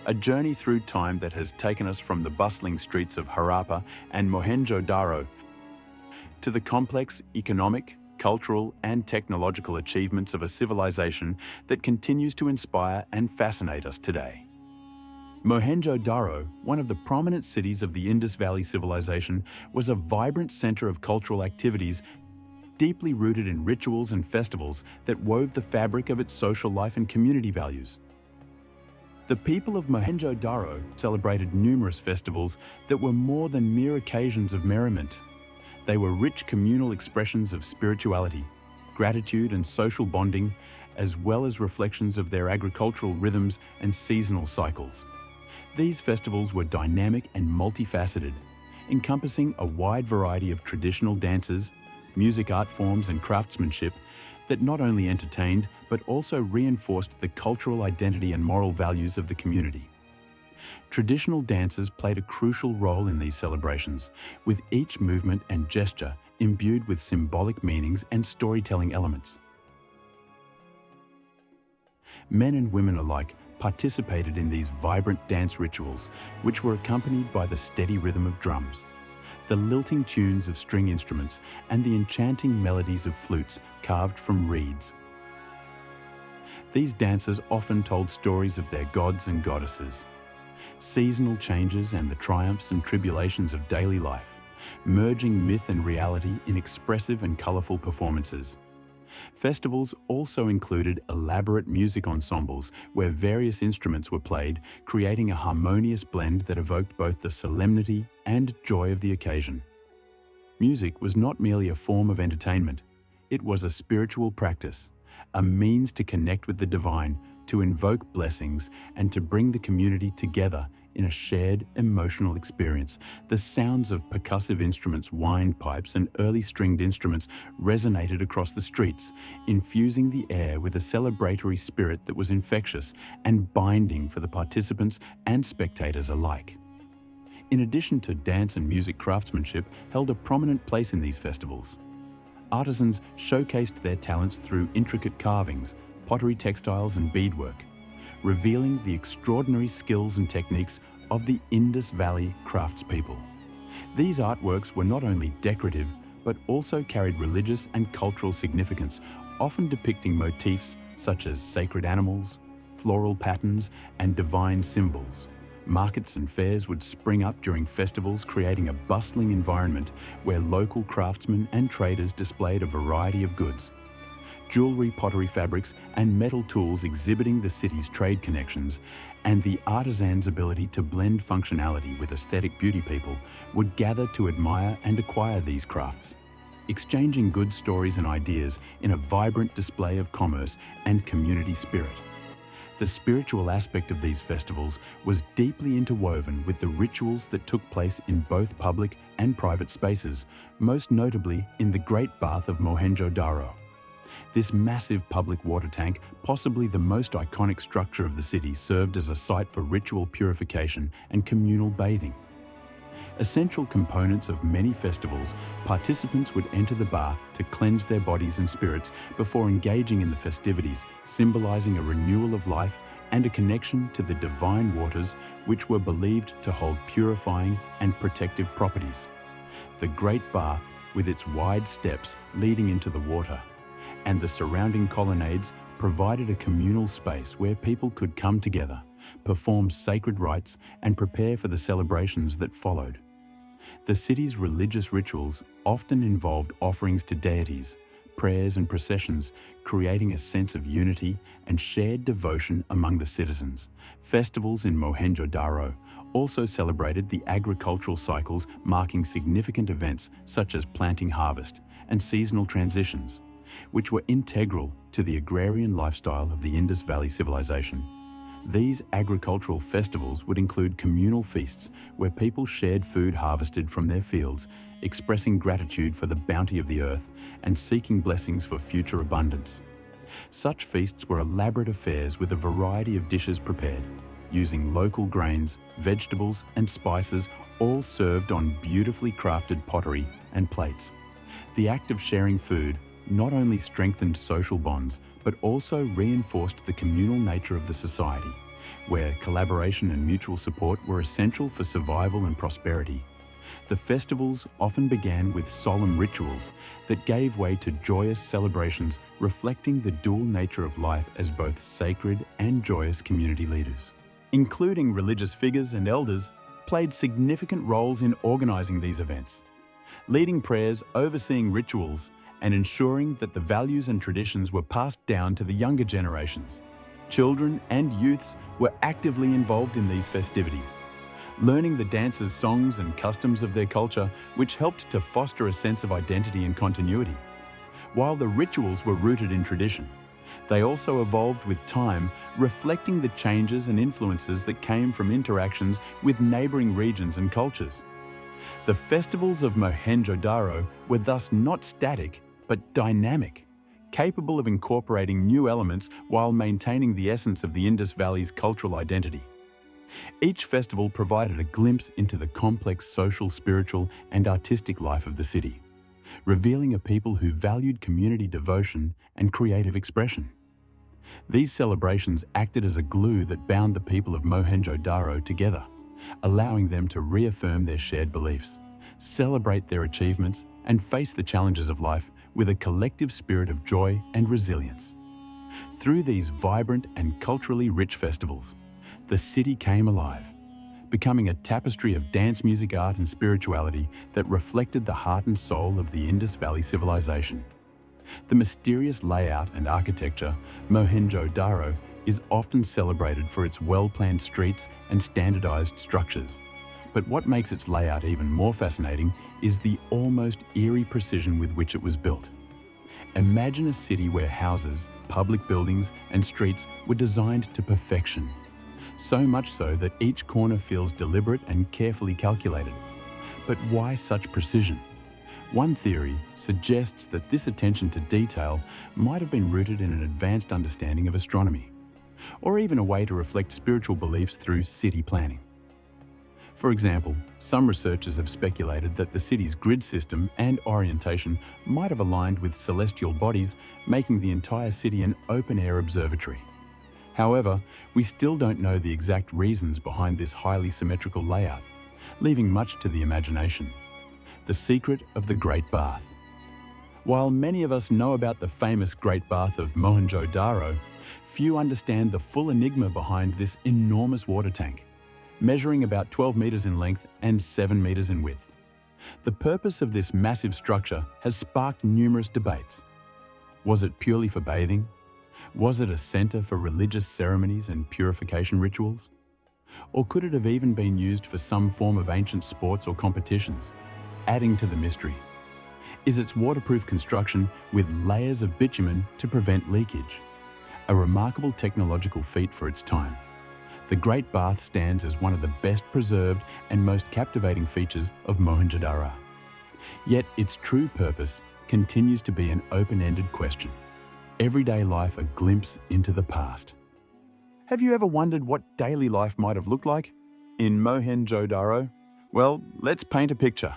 S1: a journey through time that has taken us from the bustling streets of Harappa and Mohenjo-daro to the complex economic, cultural, and technological achievements of a civilization that continues to inspire and fascinate us today. Mohenjo-daro, one of the prominent cities of the Indus Valley Civilization, was a vibrant center of cultural activities deeply rooted in rituals and festivals that wove the fabric of its social life and community values. The people of Mohenjo-daro celebrated numerous festivals that were more than mere occasions of merriment. They were rich communal expressions of spirituality, gratitude and social bonding, as well as reflections of their agricultural rhythms and seasonal cycles. These festivals were dynamic and multifaceted, encompassing a wide variety of traditional dances, music art forms and craftsmanship that not only entertained but also reinforced the cultural identity and moral values of the community. Traditional dances played a crucial role in these celebrations, with each movement and gesture imbued with symbolic meanings and storytelling elements. Men and women alike participated in these vibrant dance rituals, which were accompanied by the steady rhythm of drums, the lilting tunes of string instruments, and the enchanting melodies of flutes carved from reeds. These dances often told stories of their gods and goddesses, seasonal changes and the triumphs and tribulations of daily life, merging myth and reality in expressive and colorful performances. Festivals also included elaborate music ensembles where various instruments were played, creating a harmonious blend that evoked both the solemnity and joy of the occasion. Music was not merely a form of entertainment, it was a spiritual practice, a means to connect with the divine, to invoke blessings, and to bring the community together in a shared emotional experience. The sounds of percussive instruments, wind pipes, and early stringed instruments resonated across the streets, infusing the air with a celebratory spirit that was infectious and binding for the participants and spectators alike. In addition to dance and music, craftsmanship held a prominent place in these festivals. Artisans showcased their talents through intricate carvings, pottery, textiles, and beadwork, revealing the extraordinary skills and techniques of the Indus Valley craftspeople. These artworks were not only decorative, but also carried religious and cultural significance, often depicting motifs such as sacred animals, floral patterns, and divine symbols. Markets and fairs would spring up during festivals, creating a bustling environment where local craftsmen and traders displayed a variety of goods. Jewelry, pottery, fabrics, and metal tools exhibiting the city's trade connections, and the artisans' ability to blend functionality with aesthetic beauty. People would gather to admire and acquire these crafts, exchanging good stories and ideas in a vibrant display of commerce and community spirit. The spiritual aspect of these festivals was deeply interwoven with the rituals that took place in both public and private spaces, most notably in the Great Bath of Mohenjo-daro. This massive public water tank, possibly the most iconic structure of the city, served as a site for ritual purification and communal bathing. Essential components of many festivals, participants would enter the bath to cleanse their bodies and spirits before engaging in the festivities, symbolizing a renewal of life and a connection to the divine waters, which were believed to hold purifying and protective properties. The Great Bath, with its wide steps leading into the water, and the surrounding colonnades, provided a communal space where people could come together, perform sacred rites, and prepare for the celebrations that followed. The city's religious rituals often involved offerings to deities, prayers and processions, creating a sense of unity and shared devotion among the citizens. Festivals in Mohenjo-daro also celebrated the agricultural cycles, marking significant events such as planting, harvest, and seasonal transitions, which were integral to the agrarian lifestyle of the Indus Valley Civilization. These agricultural festivals would include communal feasts where people shared food harvested from their fields, expressing gratitude for the bounty of the earth and seeking blessings for future abundance. Such feasts were elaborate affairs with a variety of dishes prepared, using local grains, vegetables, and spices, all served on beautifully crafted pottery and plates. The act of sharing food not only strengthened social bonds, but also reinforced the communal nature of the society, where collaboration and mutual support were essential for survival and prosperity. The festivals often began with solemn rituals that gave way to joyous celebrations, reflecting the dual nature of life as both sacred and joyous community leaders. including religious figures and elders, played significant roles in organizing these events, leading prayers, overseeing rituals, and ensuring that the values and traditions were passed down to the younger generations. Children and youths were actively involved in these festivities, learning the dances, songs, and customs of their culture, which helped to foster a sense of identity and continuity. While the rituals were rooted in tradition, they also evolved with time, reflecting the changes and influences that came from interactions with neighboring regions and cultures. The festivals of Mohenjo-daro were thus not static, but dynamic, capable of incorporating new elements while maintaining the essence of the Indus Valley's cultural identity. Each festival provided a glimpse into the complex social, spiritual, and artistic life of the city, revealing a people who valued community devotion and creative expression. These celebrations acted as a glue that bound the people of Mohenjo-daro together, allowing them to reaffirm their shared beliefs, celebrate their achievements, and face the challenges of life with a collective spirit of joy and resilience. Through these vibrant and culturally rich festivals, the city came alive, becoming a tapestry of dance, music, art, and spirituality that reflected the heart and soul of the Indus Valley Civilization. The mysterious layout and architecture, Mohenjo-daro, is often celebrated for its well-planned streets and standardized structures. But what makes its layout even more fascinating is the almost eerie precision with which it was built. Imagine a city where houses, public buildings, and streets were designed to perfection, so much so that each corner feels deliberate and carefully calculated. But why such precision? One theory suggests that this attention to detail might have been rooted in an advanced understanding of astronomy, or even a way to reflect spiritual beliefs through city planning. For example, some researchers have speculated that the city's grid system and orientation might have aligned with celestial bodies, making the entire city an open-air observatory. However, we still don't know the exact reasons behind this highly symmetrical layout, leaving much to the imagination. The secret of the Great Bath. While many of us know about the famous Great Bath of Mohenjo-daro, few understand the full enigma behind this enormous water tank, measuring about 12 meters in length and 7 meters in width. The purpose of this massive structure has sparked numerous debates. Was it purely for bathing? Was it a center for religious ceremonies and purification rituals? Or could it have even been used for some form of ancient sports or competitions, adding to the mystery? Is its waterproof construction with layers of bitumen to prevent leakage, a remarkable technological feat for its time. The Great Bath stands as one of the best preserved and most captivating features of Mohenjo-daro. Yet its true purpose continues to be an open-ended question. Everyday life a glimpse into the past. Have you ever wondered what daily life might have looked like in Mohenjo-daro? Well, let's paint a picture.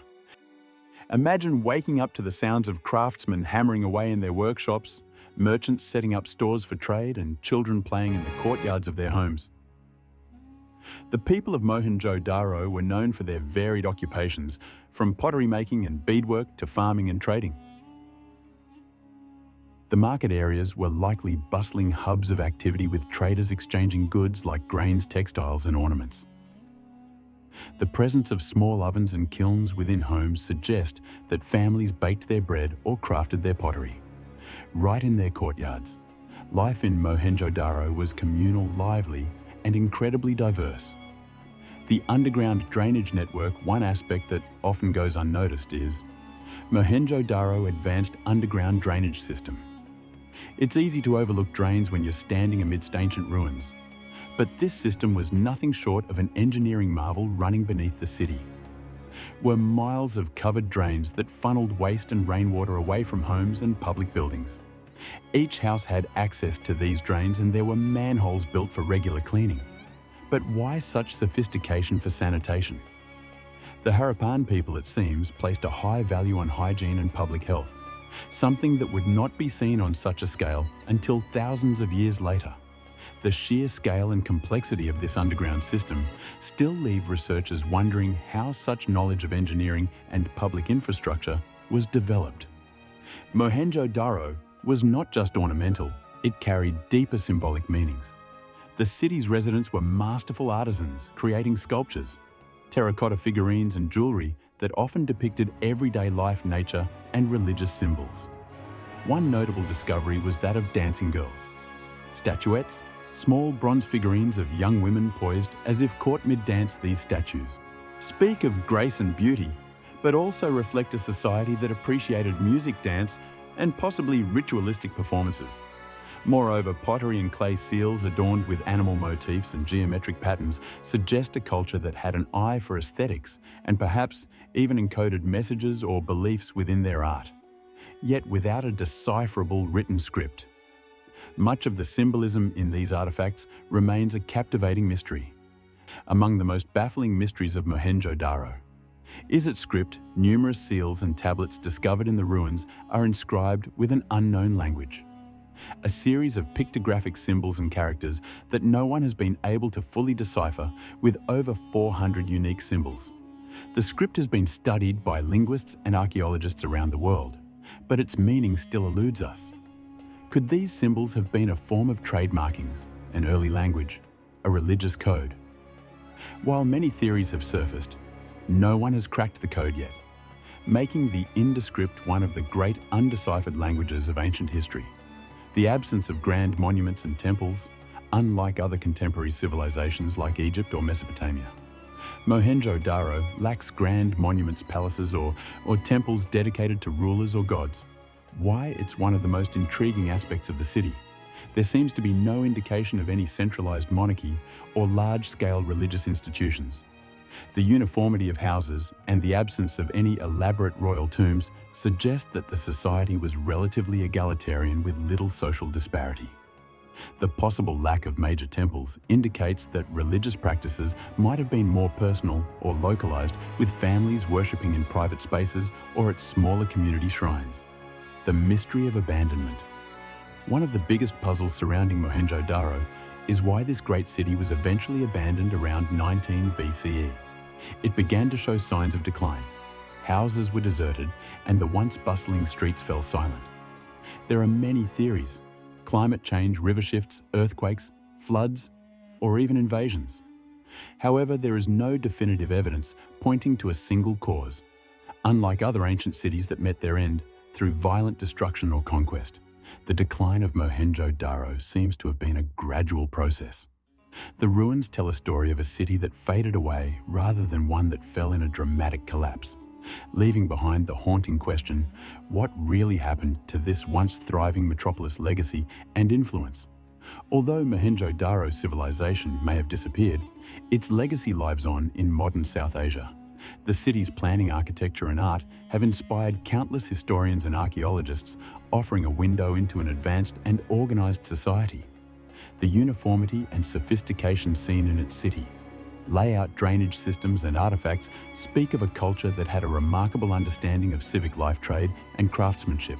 S1: Imagine waking up to the sounds of craftsmen hammering away in their workshops, merchants setting up stores for trade, and children playing in the courtyards of their homes. The people of Mohenjo-daro were known for their varied occupations, from pottery making and beadwork to farming and trading. The market areas were likely bustling hubs of activity, with traders exchanging goods like grains, textiles, and ornaments. The presence of small ovens and kilns within homes suggest that families baked their bread or crafted their pottery. Right in their courtyards, life in Mohenjo-daro was communal, lively, and incredibly diverse. The underground drainage network, one aspect that often goes unnoticed, is Mohenjo-daro advanced underground drainage system. It's easy to overlook drains when you're standing amidst ancient ruins, but this system was nothing short of an engineering marvel running beneath the city. Were miles of covered drains that funneled waste and rainwater away from homes and public buildings. Each house had access to these drains, and there were manholes built for regular cleaning. But why such sophistication for sanitation? The Harappan people, it seems, placed a high value on hygiene and public health, something that would not be seen on such a scale until thousands of years later. The sheer scale and complexity of this underground system still leave researchers wondering how such knowledge of engineering and public infrastructure was developed. Mohenjo-daro was not just ornamental, it carried deeper symbolic meanings. The city's residents were masterful artisans, creating sculptures, terracotta figurines and jewelry that often depicted everyday life, nature, and religious symbols. One notable discovery was that of dancing girls. Statuettes, small bronze figurines of young women poised as if caught mid-dance. These statues speak of grace and beauty, but also reflect a society that appreciated music, dance, and possibly ritualistic performances. Moreover, pottery and clay seals adorned with animal motifs and geometric patterns suggest a culture that had an eye for aesthetics and perhaps even encoded messages or beliefs within their art, yet without a decipherable written script. Much of the symbolism in these artifacts remains a captivating mystery. Among the most baffling mysteries of Mohenjo-daro is its script. Numerous seals and tablets discovered in the ruins are inscribed with an unknown language, a series of pictographic symbols and characters that no one has been able to fully decipher, with over 400 unique symbols. The script has been studied by linguists and archaeologists around the world, but its meaning still eludes us. Could these symbols have been a form of trade markings, an early language, a religious code? While many theories have surfaced, no one has cracked the code yet, making the Indus script one of the great undeciphered languages of ancient history. The absence of grand monuments and temples, unlike other contemporary civilizations like Egypt or Mesopotamia. Mohenjo-daro lacks grand monuments, palaces, or temples dedicated to rulers or gods. Why? It's one of the most intriguing aspects of the city. There seems to be no indication of any centralized monarchy or large-scale religious institutions. The uniformity of houses and the absence of any elaborate royal tombs suggest that the society was relatively egalitarian with little social disparity. The possible lack of major temples indicates that religious practices might have been more personal or localized, with families worshipping in private spaces or at smaller community shrines. The mystery of abandonment. One of the biggest puzzles surrounding Mohenjo-daro is why this great city was eventually abandoned around 19 BCE. It began to show signs of decline. Houses were deserted and the once bustling streets fell silent. There are many theories: climate change, river shifts, earthquakes, floods, or even invasions. However, there is no definitive evidence pointing to a single cause. Unlike other ancient cities that met their end through violent destruction or conquest, the decline of Mohenjo-daro seems to have been a gradual process. The ruins tell a story of a city that faded away rather than one that fell in a dramatic collapse, leaving behind the haunting question: what really happened to this once thriving metropolis' legacy and influence? Although Mohenjo-daro civilization may have disappeared, its legacy lives on in modern South Asia. The city's planning, architecture, and art have inspired countless historians and archaeologists, offering a window into an advanced and organized society. The uniformity and sophistication seen in its city, layout, drainage systems, and artifacts speak of a culture that had a remarkable understanding of civic life, trade, and craftsmanship.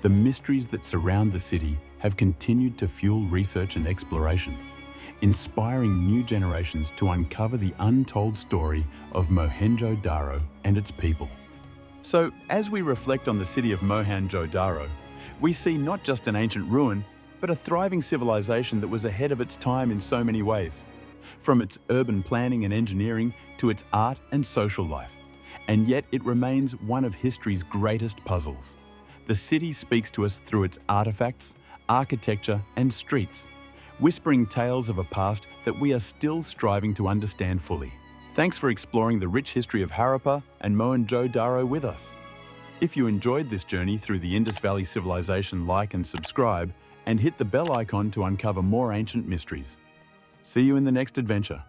S1: The mysteries that surround the city have continued to fuel research and exploration, inspiring new generations to uncover the untold story of Mohenjo-daro and its people. So, as we reflect on the city of Mohenjo-daro, we see not just an ancient ruin, but a thriving civilization that was ahead of its time in so many ways, from its urban planning and engineering to its art and social life. And yet it remains one of history's greatest puzzles. The city speaks to us through its artifacts, architecture, and streets, whispering tales of a past that we are still striving to understand fully. Thanks for exploring the rich history of Harappa and Mohenjo-daro with us. If you enjoyed this journey through the Indus Valley Civilization, like and subscribe, and hit the bell icon to uncover more ancient mysteries. See you in the next adventure.